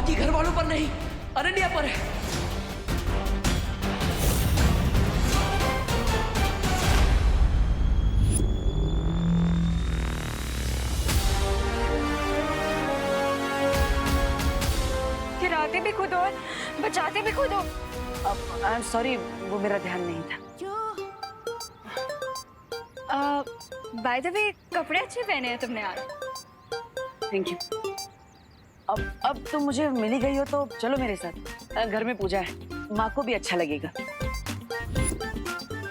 बाकी घर वालों पर नहीं, अनन्या पर है। गिराते भी खुद और बचाते भी खुद हो। आई एम सॉरी, वो मेरा ध्यान नहीं था। बाय द वे, कपड़े अच्छे पहने हैं तुमने यार। Thank you. अब तो मुझे मिली गई हो तो चलो मेरे साथ, घर में पूजा है, माँ को भी अच्छा लगेगा।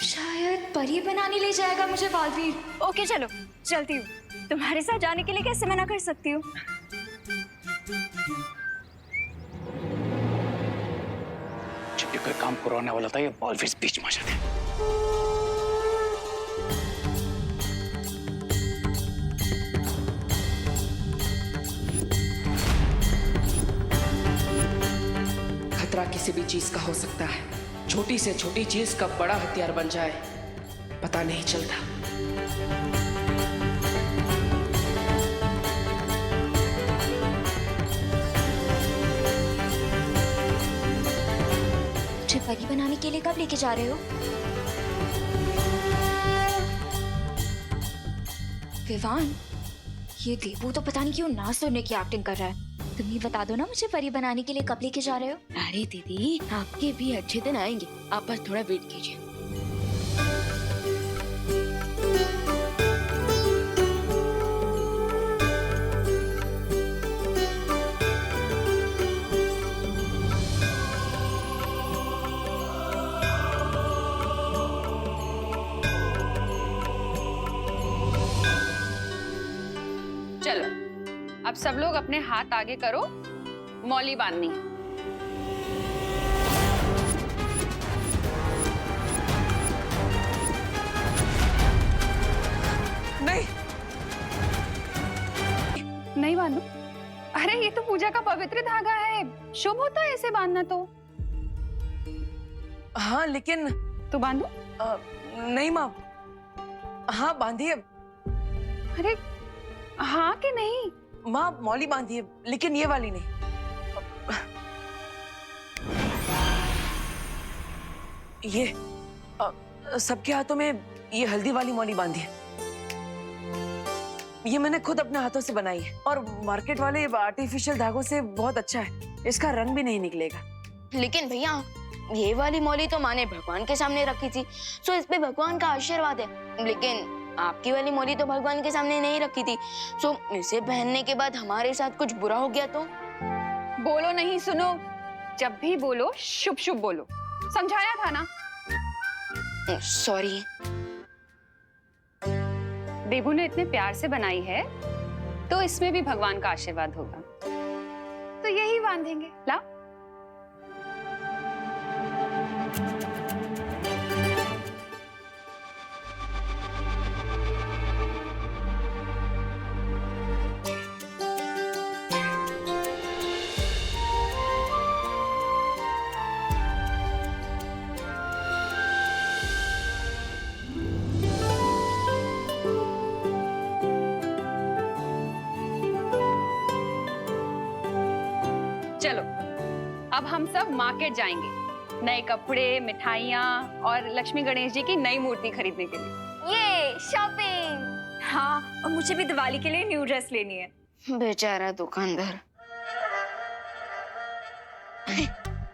शायद परी बनाने ले जाएगा मुझे बालवीर। ओके चलो, चलती हूँ। तुम्हारे साथ जाने के लिए कैसे मना कर सकती हूँ? जब ये कोई काम करवाने वाला था, ये बालवीर बीच में आ जाते। खतरा किसी भी चीज का हो सकता है। छोटी से छोटी चीज कब बड़ा हथियार बन जाए पता नहीं चलता। मुझे परी बनाने के लिए कब लेके जा रहे हो? विवान, ये देवू तो पता नहीं क्यों ना सुनने की एक्टिंग कर रहा है। तुम ही बता दो ना मुझे परी बनाने के लिए कब लेके जा रहे हो? अरे दीदी, आपके भी अच्छे दिन आएंगे, आप बस थोड़ा वेट कीजिए। चलो, अब सब लोग अपने हाथ आगे करो, मौली बांधनी है। नहीं नहीं बांधो। अरे ये तो पूजा का पवित्र धागा है, शुभ होता है ऐसे बांधना तो। हाँ लेकिन तो बांधो। नहीं माँ, हाँ बांधिए। अरे हाँ कि नहीं? माँ मौली बांधिए, लेकिन ये वाली नहीं। ये सबके हाथों में ये हल्दी वाली मौली बांधी है। ये मैंने खुद अपने हाथों से बनाई है और मार्केट वाले आर्टिफिशियल धागों से बहुत अच्छा है, इसका रंग भी नहीं निकलेगा। लेकिन भैया, ये वाली मौली तो माँ ने भगवान के सामने रखी थी, सो इस पे भगवान का आशीर्वाद है। लेकिन आपकी वाली मौली तो भगवान के सामने नहीं रखी थी, सो इसे पहनने के बाद हमारे साथ कुछ बुरा हो गया तो? बोलो नहीं, सुनो। जब भी बोलो शुभ शुभ बोलो, समझाया था ना। सॉरी। देबू ने इतने प्यार से बनाई है तो इसमें भी भगवान का आशीर्वाद होगा, तो यही बांधेंगे। ला। चलो, अब हम सब मार्केट जाएंगे, नए कपड़े, मिठाइयाँ और लक्ष्मी गणेश जी की नई मूर्ति खरीदने के लिए। ये शॉपिंग। हाँ, और मुझे भी दिवाली के लिए न्यू ड्रेस लेनी है। बेचारा दुकानदार।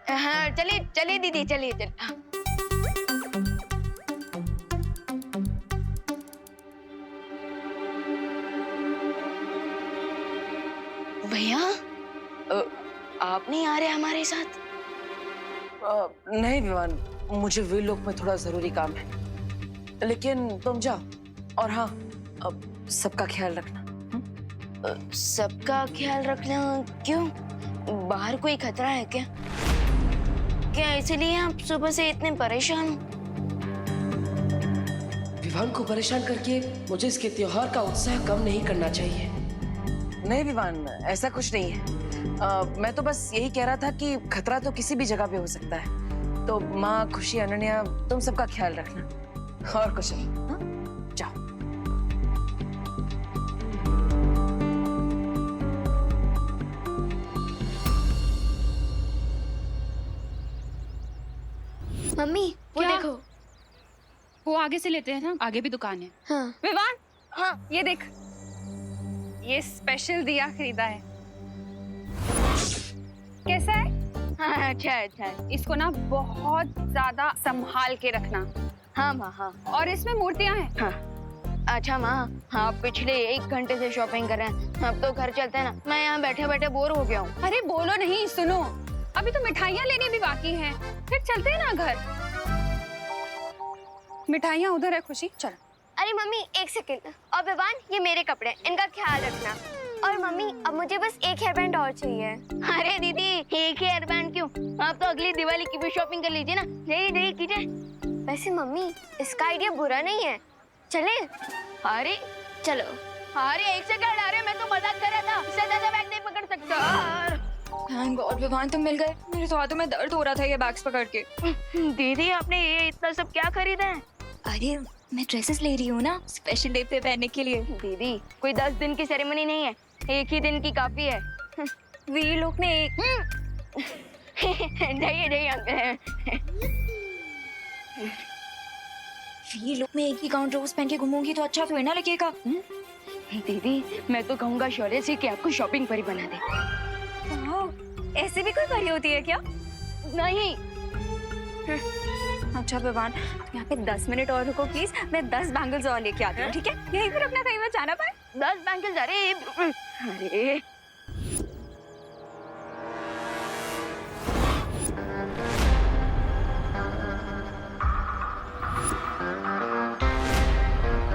हाँ चलिए चलिए दीदी, चलिए चलिए। हाँ। भैया, आप नहीं आ रहे हमारे साथ? नहीं विवान, मुझे वे लोग में थोड़ा जरूरी काम है, लेकिन तुम जाओ। और हाँ, अब सबका ख्याल रखना। सबका ख्याल रखना क्यों? बाहर कोई खतरा है क्या? क्या इसीलिए आप सुबह से इतने परेशान हो? विवान को परेशान करके मुझे इसके त्योहार का उत्साह कम नहीं करना चाहिए। नहीं विवान, ऐसा कुछ नहीं है। मैं तो बस यही कह रहा था कि खतरा तो किसी भी जगह पे हो सकता है। तो माँ, खुशी, अनन्या, तुम सबका ख्याल रखना और कुछ नहीं। हाँ? जाओ। मम्मी वो क्या? देखो। वो आगे से लेते हैं ना, आगे भी दुकान है। हाँ विवान, हाँ। ये देख, ये स्पेशल दिया खरीदा है। कैसा है? हाँ अच्छा है, अच्छा है। इसको ना बहुत ज्यादा संभाल के रखना। हाँ माँ हाँ। और इसमें मूर्तियां हैं। हाँ अच्छा माँ, हाँ पिछले 1 घंटे से शॉपिंग कर रहे हैं, अब तो घर चलते हैं ना, मैं यहाँ बैठे बैठे बोर हो गया हूँ। अरे बोलो नहीं, सुनो, अभी तो मिठाइयाँ लेनी भी बाकी हैं, फिर चलते हैं ना घर। मिठाइयाँ उधर है खुशी, चल। अरे मम्मी 1 सेकंड। और विवान ये मेरे कपड़े, इनका ख्याल रखना। और मम्मी अब मुझे बस एक हेयर बैंड और चाहिए। अरे दीदी एक ही हेयर बैंड क्यों, आप तो अगली दिवाली की भी शॉपिंग कर लीजिए ना। नहीं कीजिए। वैसे मम्मी इसका आइडिया बुरा नहीं है, चले? अरे चलो। अरे 1 सेकंड, अरे मैं तो मजाक कर रहा था, इससे ज्यादा बैग नहीं पकड़ सकता। थैंक गॉड विवान तुम मिल गए, मेरे तो हाथों में दर्द हो रहा था ये बैग्स पकड़ के। दीदी आपने ये इतना सब क्या खरीदा है? अरे मैं ड्रेसेस ले रही हूँ ना स्पेशल डे पे पहनने के लिए। दीदी कोई 10 दिन की सेरेमनी नहीं है, 1 ही दिन की काफी है। वीर लोग ने एक नहीं अंकल। वीर लोग में एक ही गाउन रोज पहन के घूमूंगी तो अच्छा थोड़ी ना लगेगा। दीदी मैं तो कहूँगा शौर्य से कि आपको शॉपिंग परी बना दे। ऐसे भी कोई परी होती है क्या? नहीं अच्छा विवान तुम यहाँ पे 10 मिनट और रुको प्लीज, मैं 10 बैंगल्स और लेके आती हूँ, ठीक है? यहीं पर अपना कहीं मत जाना पाए। 10 बैंगल्स? अरे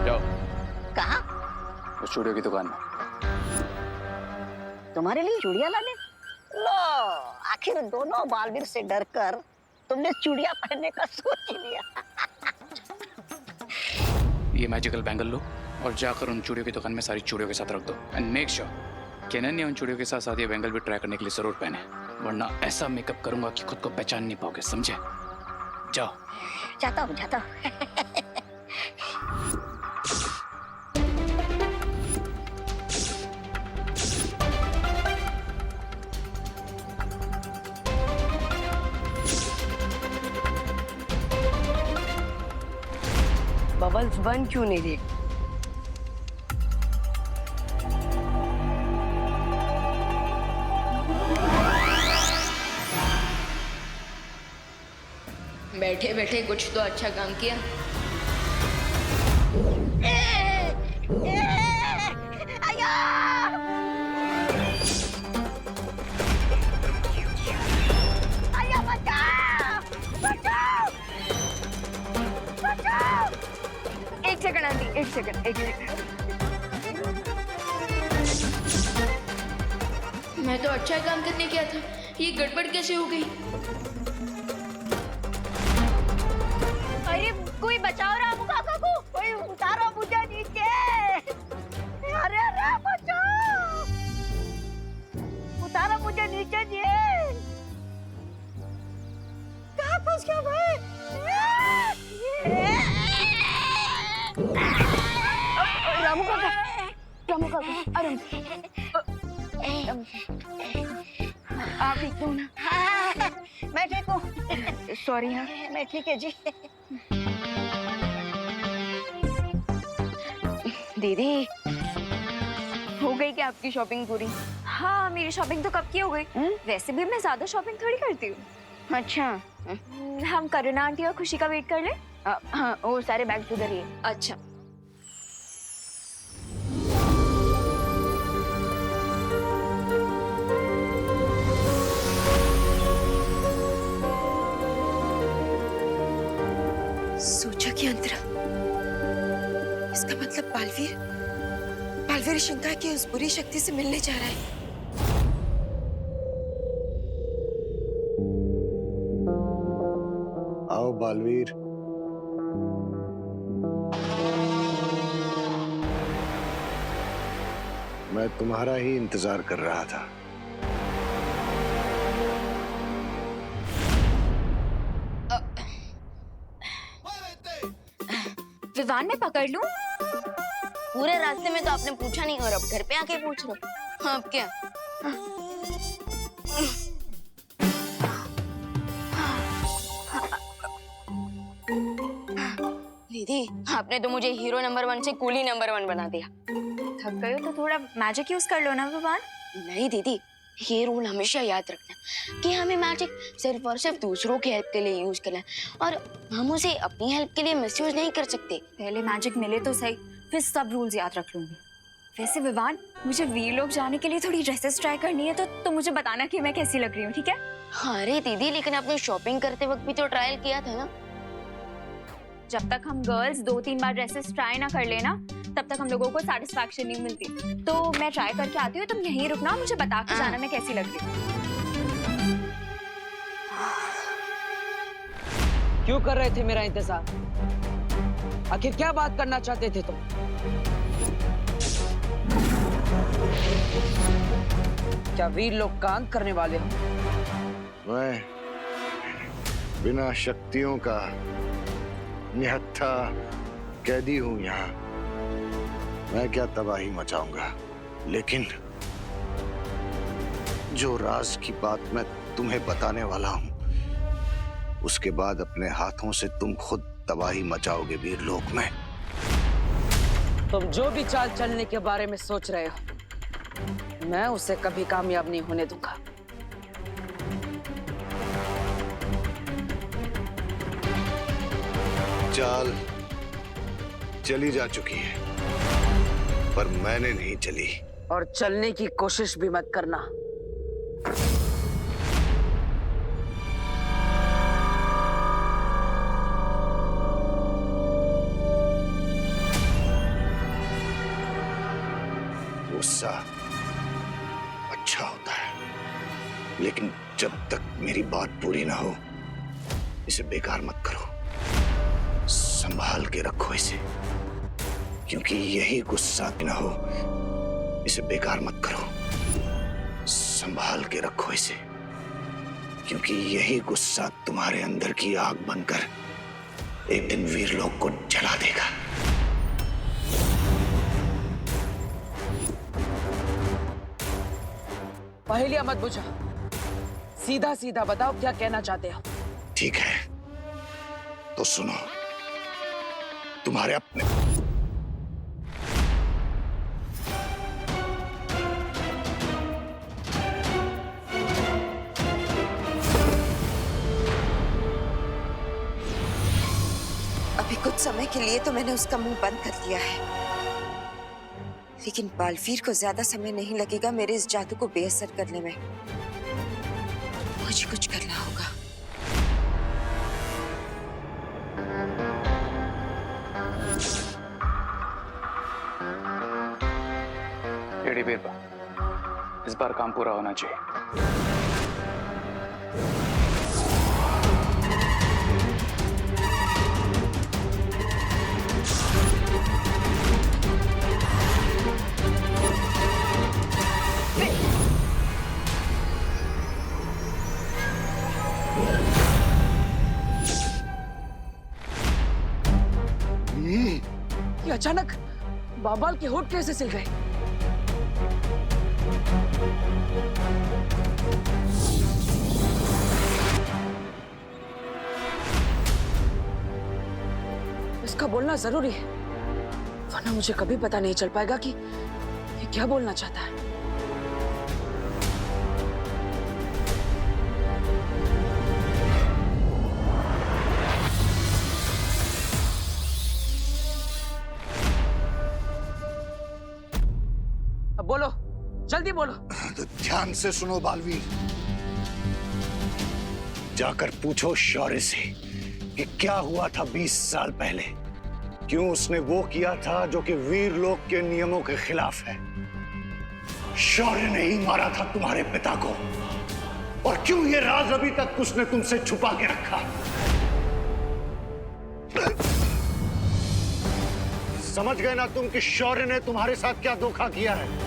जाओ कहाँ? उस चूड़ियों की दुकान में। तुम्हारे लिए चूड़ियां लाने? लो, आखिर दोनों बालवीर से डरकर तुमने चूड़ियां पहनने का सोच ही लिया। ये मैजिकल बैंगल लो और जाकर उन चूड़ियों की दुकान में सारी चूड़ियों के साथ रख दो एंड मेक श्योर केनन ने उन चूड़ियों के साथ साथ ये बैंगल भी ट्राई करने के लिए जरूर पहने, वरना ऐसा मेकअप करूंगा कि खुद को पहचान नहीं पाओगे, समझे? जाओ। जाता हूँ। बबल्स बन क्यों नहीं रहे? बैठे बैठे कुछ तो अच्छा काम किया। एक सेकंड आंटी, एक सेकंड। मैं तो अच्छा काम करने गया था, ये गड़बड़ कैसे हो गई? अरे कोई बचाओ रामू काका को, कोई उतारो मुझे नीचे। अरे बचाओ, उतारो मुझे नीचे जी। कहाँ फंस गया भाई? रामू काका, अरे आप ठीक हो ना? मैं ठीक हूँ। सॉरी हाँ। मैं ठीक है जी। दीदी हो गई क्या आपकी शॉपिंग पूरी? हाँ मेरी शॉपिंग तो कब की हो गई। वैसे भी मैं ज्यादा शॉपिंग थोड़ी करती हूँ। अच्छा हम करुणा आंटी और खुशी का वेट कर ले। हाँ वो सारे बैग्स उधर ही है। अच्छा सोचा कि अंतरा, इसका मतलब बालवीर शंका की उस बुरी शक्ति से मिलने जा रहा है। आओ बालवीर। मैं तुम्हारा ही इंतजार कर रहा था। विवान मैं पकड़ लूं? पूरे रास्ते में तो आपने पूछा नहीं और अब घर पे आके पूछ रहे हो। अब क्या? दीदी आपने तो मुझे हीरो नंबर 1 से कूली नंबर 1 बना दिया। थक गए हो तो थोड़ा मैजिक यूज कर लो ना विवान। नहीं दीदी, ये रूल हमेशा याद रखना कि हमें मैजिक सिर्फ और सिर्फ दूसरों की हेल्प के लिए यूज करना है और हम उसे अपनी हेल्प के लिए मिसयूज नहीं कर सकते। पहले मैजिक मिले तो सही, फिर सब रूल्स याद रख लूंगी। वैसे विवान, मुझे वीर लोग जाने के लिए थोड़ी ड्रेसेस ट्राई करनी है तो मुझे बताना कि मैं कैसी लग रही हूँ, ठीक है? हाँ अरे दीदी, लेकिन आपने शॉपिंग करते वक्त भी तो ट्रायल किया था ना। जब तक हम गर्ल्स 2-3 बार ड्रेसेस ट्राई ना कर लेना तब तक हम लोगों को सेटिस्फैक्शन नहीं मिलती। तो मैं ट्राई करके आती हूँ, तुम यहीं रुकना, मुझे बता के जाना मैं कैसी लग रही हूँ। क्यों कर रहे थे मेरा इंतजार? आखिर क्या बात करना चाहते थे तुम? क्या वीर लोग काम करने वाले हो? मैं बिना शक्तियों का निहत्था कैदी हूं यहाँ। मैं क्या तबाही मचाऊंगा, लेकिन जो राज की बात मैं तुम्हें बताने वाला हूं, उसके बाद अपने हाथों से तुम खुद तबाही मचाओगे वीरलोक में। तुम जो भी चाल चलने के बारे में सोच रहे हो, मैं उसे कभी कामयाब नहीं होने दूंगा। चाल चली जा चुकी है, पर मैंने नहीं चली। और चलने की कोशिश भी मत करना। गुस्सा अच्छा होता है, लेकिन जब तक मेरी बात पूरी ना हो इसे बेकार मत करो। संभाल के रखो इसे, क्योंकि यही गुस्सा ना हो इसे बेकार मत करो। संभाल के रखो इसे, क्योंकि यही गुस्सा तुम्हारे अंदर की आग बनकर एक दिन वीरलोक को जला देगा। पहेलियां मत बुझा, सीधा सीधा बताओ क्या कहना चाहते हो। ठीक है तो सुनो, तुम्हारे अपने अभी कुछ समय के लिए तो मैंने उसका मुंह बंद कर दिया है, लेकिन बालवीर को ज्यादा समय नहीं लगेगा मेरे इस जादू को बेअसर करने में। मुझे कुछ करना होगा। एडी बीरबल, इस बार काम पूरा होना चाहिए। ये अचानक बाबाल के होठ कैसे सिल गए? इसका बोलना जरूरी है, वरना मुझे कभी पता नहीं चल पाएगा कि ये क्या बोलना चाहता है। अब बोलो, जल्दी बोलो। तो ध्यान से सुनो बालवीर, जाकर पूछो शौर्य से कि क्या हुआ था 20 साल पहले। क्यों उसने वो किया था जो कि वीरलोक के नियमों के खिलाफ है। शौर्य ने ही मारा था तुम्हारे पिता को, और क्यों ये राज अभी तक उसने तुमसे छुपा के रखा। समझ गए ना तुम कि शौर्य ने तुम्हारे साथ क्या धोखा किया है।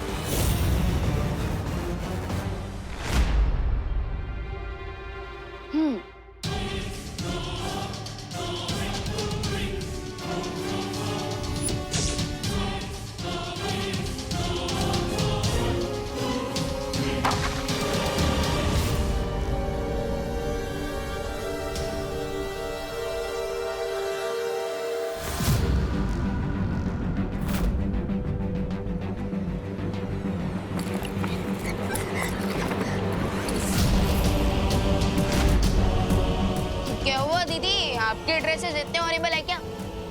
ये ड्रेसेस इतने हॉरिबल है क्या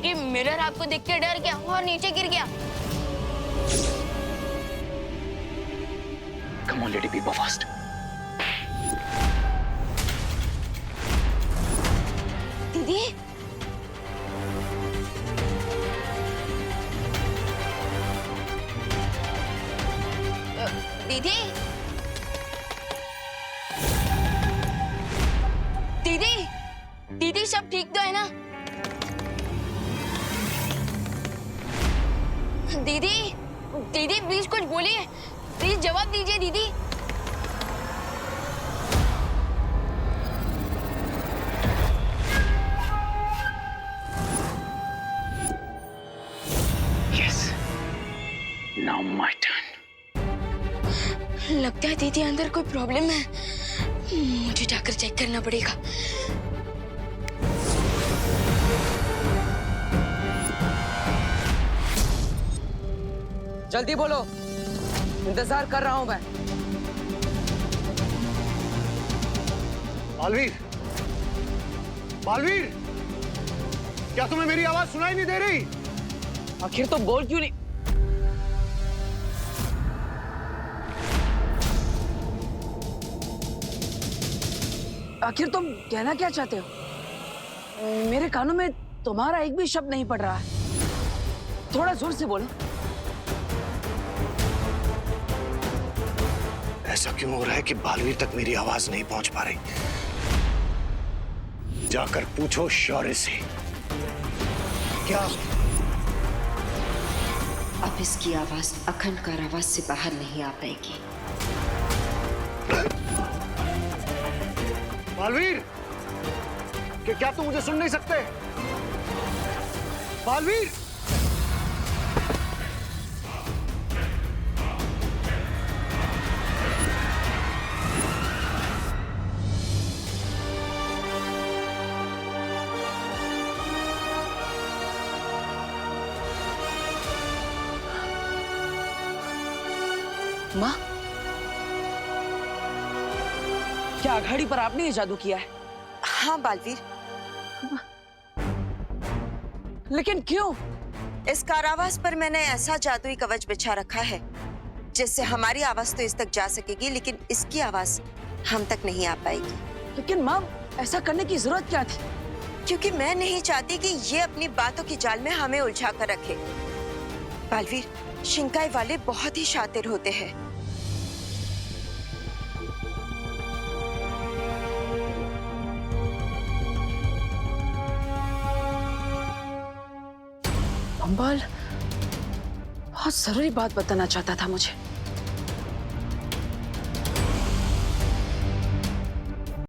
कि मिरर आपको देख के डर गया और नीचे गिर गया? Come on, lady, be more fast. दीदी, दीदी, दीदी, दीदी सब ठीक तो है ना? दीदी, दीदी प्लीज कुछ बोलिए, प्लीज जवाब दीजिए दीदी। Yes. Now my turn. लगता है दीदी अंदर कोई प्रॉब्लम है, मुझे जाकर चेक करना पड़ेगा। जल्दी बोलो, इंतजार कर रहा हूं मैं। बालवीर, बालवीर, क्या तुम्हें मेरी आवाज सुनाई नहीं दे रही? आखिर तो बोल क्यों नहीं? आखिर तुम कहना क्या चाहते हो? मेरे कानों में तुम्हारा एक भी शब्द नहीं पड़ रहा है। थोड़ा जोर से बोलो। ऐसा क्यों हो रहा है कि बालवीर तक मेरी आवाज नहीं पहुंच पा रही? जाकर पूछो शौर्य से। क्या? अब इसकी आवाज अखंड कारावास से बाहर नहीं आ पाएगी। बालवीर, क्या तुम मुझे सुन नहीं सकते? बालवीर! माँ, क्या अघाड़ी पर आपने ये जादू किया है? हाँ बालवीर, लेकिन क्यों? इस कारावास पर मैंने ऐसा जादुई कवच बिछा रखा है जिससे हमारी आवाज तो इस तक जा सकेगी, लेकिन इसकी आवाज हम तक नहीं आ पाएगी। लेकिन माँ, ऐसा करने की जरूरत क्या थी? क्योंकि मैं नहीं चाहती कि ये अपनी बातों की जाल में हमें उलझा कर रखे। बालवीर, शिंकाई वाले बहुत ही शातिर होते हैं। अंबाल बहुत जरूरी बात बताना चाहता था मुझे।